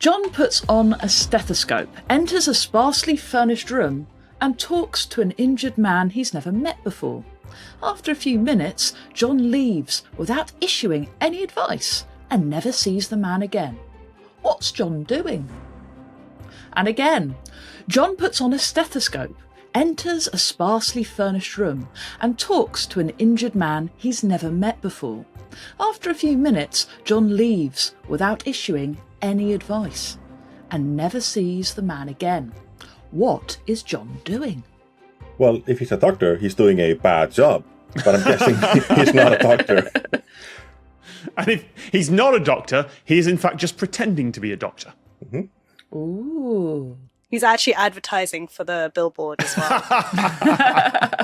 John puts on a stethoscope, enters a sparsely furnished room, and talks to an injured man he's never met before. After a few minutes, John leaves without issuing any advice and never sees the man again. What's John doing? And again, John puts on a stethoscope, enters a sparsely furnished room, and talks to an injured man he's never met before. After a few minutes, John leaves without issuing any advice and never sees the man again. What is John doing? Well, if he's a doctor, he's doing a bad job. But I'm guessing he's not a doctor. And if he's not a doctor, he is in fact just pretending to be a doctor. Mm-hmm. Ooh. He's actually advertising for the billboard as well.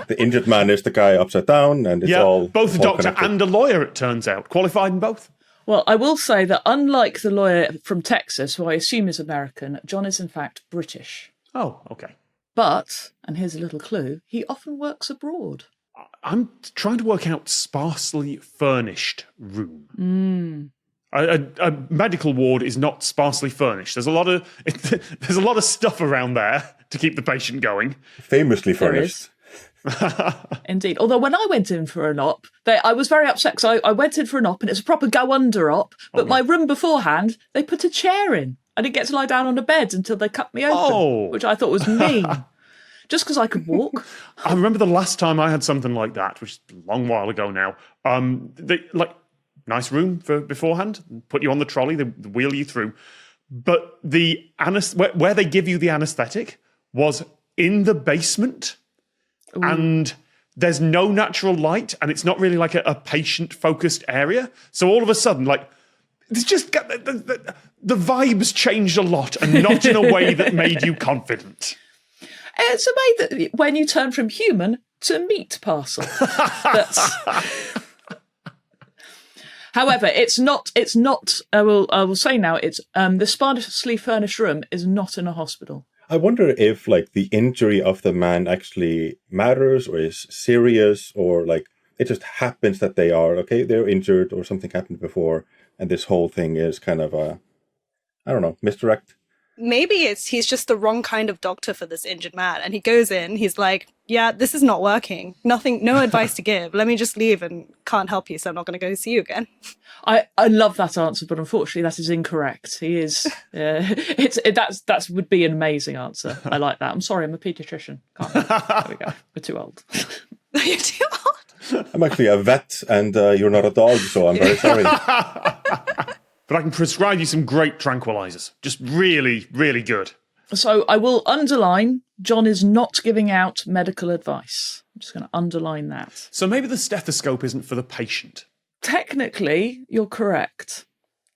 The injured man is the guy upside down, and it's all both a all doctor connected. and a lawyer, it turns out. Qualified in both. Well, I will say that unlike the lawyer from Texas, who I assume is American, John is in fact British. Oh, okay. But, and here's a little clue, he often works abroad. I'm trying to work out sparsely furnished room. A medical ward is not sparsely furnished. There's a lot of stuff around there to keep the patient going. Famously There furnished. Indeed. Although when I went in for an op, I was very upset because I went in for an op and it's a proper go-under op, but my room beforehand, they put a chair in. I didn't get to lie down on a bed until they cut me open, which I thought was mean. Just because I could walk. I remember the last time I had something like that, which is a long while ago now. Nice room for beforehand, put you on the trolley, they wheel you through. But the where they give you the anaesthetic was in the basement. Ooh. And there's no natural light, and it's not really like a patient-focused area. So all of a sudden, like, it's just the vibes changed a lot, and not in a way that made you confident. It's a way that when you turn from human to meat parcel. However, it's not. I will say now. It's the sparsely furnished room is not in a hospital. I wonder if, like, the injury of the man actually matters or is serious, or like it just happens that they're injured or something happened before, and this whole thing is kind of misdirect. Maybe he's just the wrong kind of doctor for this injured man. And he goes in, he's like, yeah, this is not working. No advice to give. Let me just leave and can't help you, so I'm not going to go see you again. I love that answer, but unfortunately that is incorrect. He is, that would be an amazing answer. I like that. I'm sorry, I'm a paediatrician. There we go. We're too old. You're too old. I'm actually a vet, and you're not a dog, so I'm very sorry. But I can prescribe you some great tranquilizers. Just really, really good. So I will underline, John is not giving out medical advice. I'm just going to underline that. So maybe the stethoscope isn't for the patient. Technically, you're correct.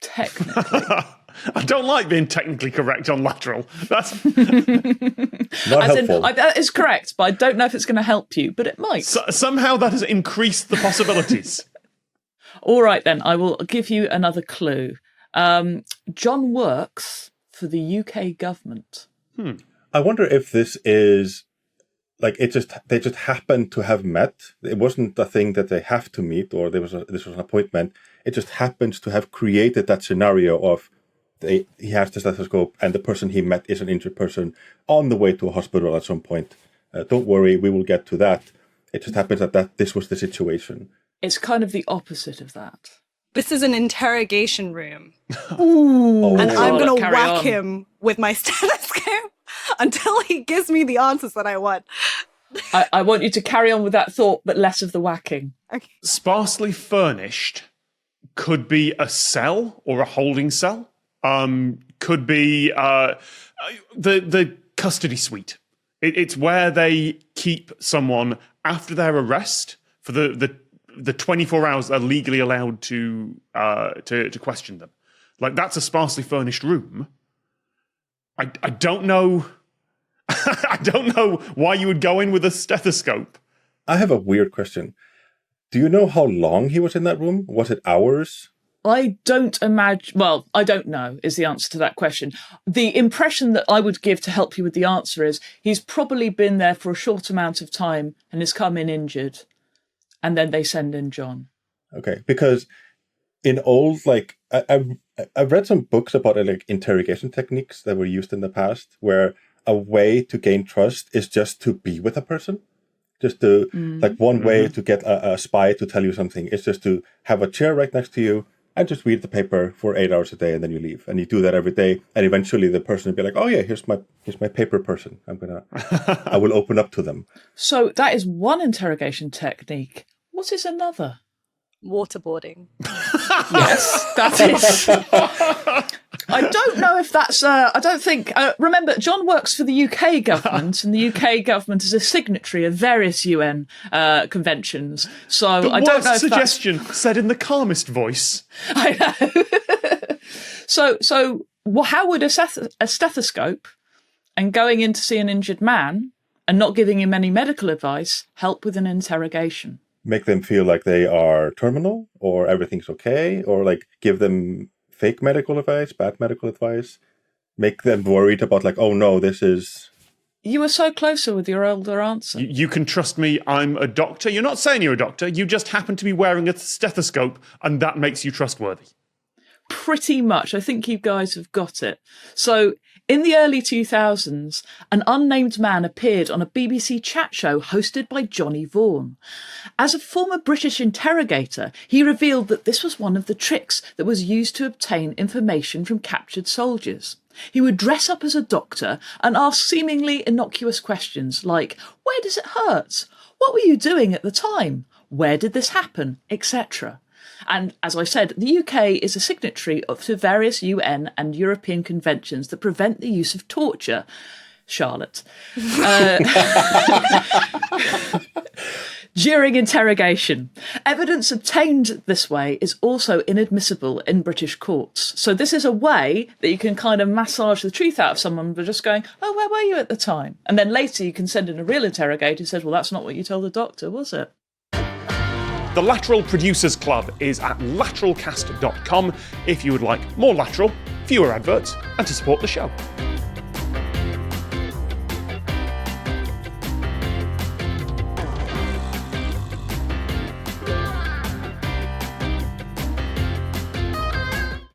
Technically. I don't like being technically correct on lateral. That's not helpful. That is correct, but I don't know if it's going to help you, but it might. Somehow that has increased the possibilities. All right, then, I will give you another clue. John works for the UK government. I wonder if this is, like, they just happened to have met. It wasn't a thing that they have to meet, or this was an appointment. It just happens to have created that scenario of he has the stethoscope and the person he met is an injured person on the way to a hospital at some point. Don't worry, we will get to that. It just happens that this was the situation. It's kind of the opposite of that. This is an interrogation room. Ooh. And I'm going to whack on. him with my stethoscope until he gives me the answers that I want. I want you to carry on with that thought, but less of the whacking. Okay. Sparsely furnished could be a cell or a holding cell. Could be the custody suite. It's where they keep someone after their arrest for the 24 hours they're legally allowed to question them. Like, that's a sparsely furnished room. I don't know. I don't know why you would go in with a stethoscope. I have a weird question. Do you know how long he was in that room? Was it hours? I don't imagine... Well, I don't know is the answer to that question. The impression that I would give to help you with the answer is he's probably been there for a short amount of time and has come in injured. And then they send in John. Okay, because in old, like, I've read some books about like interrogation techniques that were used in the past, where a way to gain trust is just to be with a person. Just to, like, one way to get a spy to tell you something is just to have a chair right next to you and just read the paper for 8 hours a day, and then you leave. And you do that every day, and eventually the person will be like, "Oh yeah, here's my paper person. I will open up to them." So that is one interrogation technique. What is another? Waterboarding. Yes, that is. I don't know if that's. I don't think. Remember, John works for the UK government, and the UK government is a signatory of various UN conventions. So I don't know if suggestion said in the calmest voice. I know. So how would a stethoscope and going in to see an injured man and not giving him any medical advice help with an interrogation? Make them feel like they are terminal, or everything's okay, or like give them fake medical advice, bad medical advice, make them worried about like, oh no, this is... You were so closer with your older answer. You can trust me, I'm a doctor. You're not saying you're a doctor, you just happen to be wearing a stethoscope, and that makes you trustworthy. Pretty much. I think you guys have got it. So, in the early 2000s, an unnamed man appeared on a BBC chat show hosted by Johnny Vaughan. As a former British interrogator, he revealed that this was one of the tricks that was used to obtain information from captured soldiers. He would dress up as a doctor and ask seemingly innocuous questions like, "Where does it hurt? What were you doing at the time? Where did this happen?" etc. And as I said, the UK is a signatory to various UN and European conventions that prevent the use of torture. Charlotte. During interrogation. Evidence obtained this way is also inadmissible in British courts. So this is a way that you can kind of massage the truth out of someone by just going, "Oh, where were you at the time?" And then later you can send in a real interrogator who says, "Well, that's not what you told the doctor, was it?" The Lateral Producers Club is at lateralcast.com if you would like more lateral, fewer adverts, and to support the show.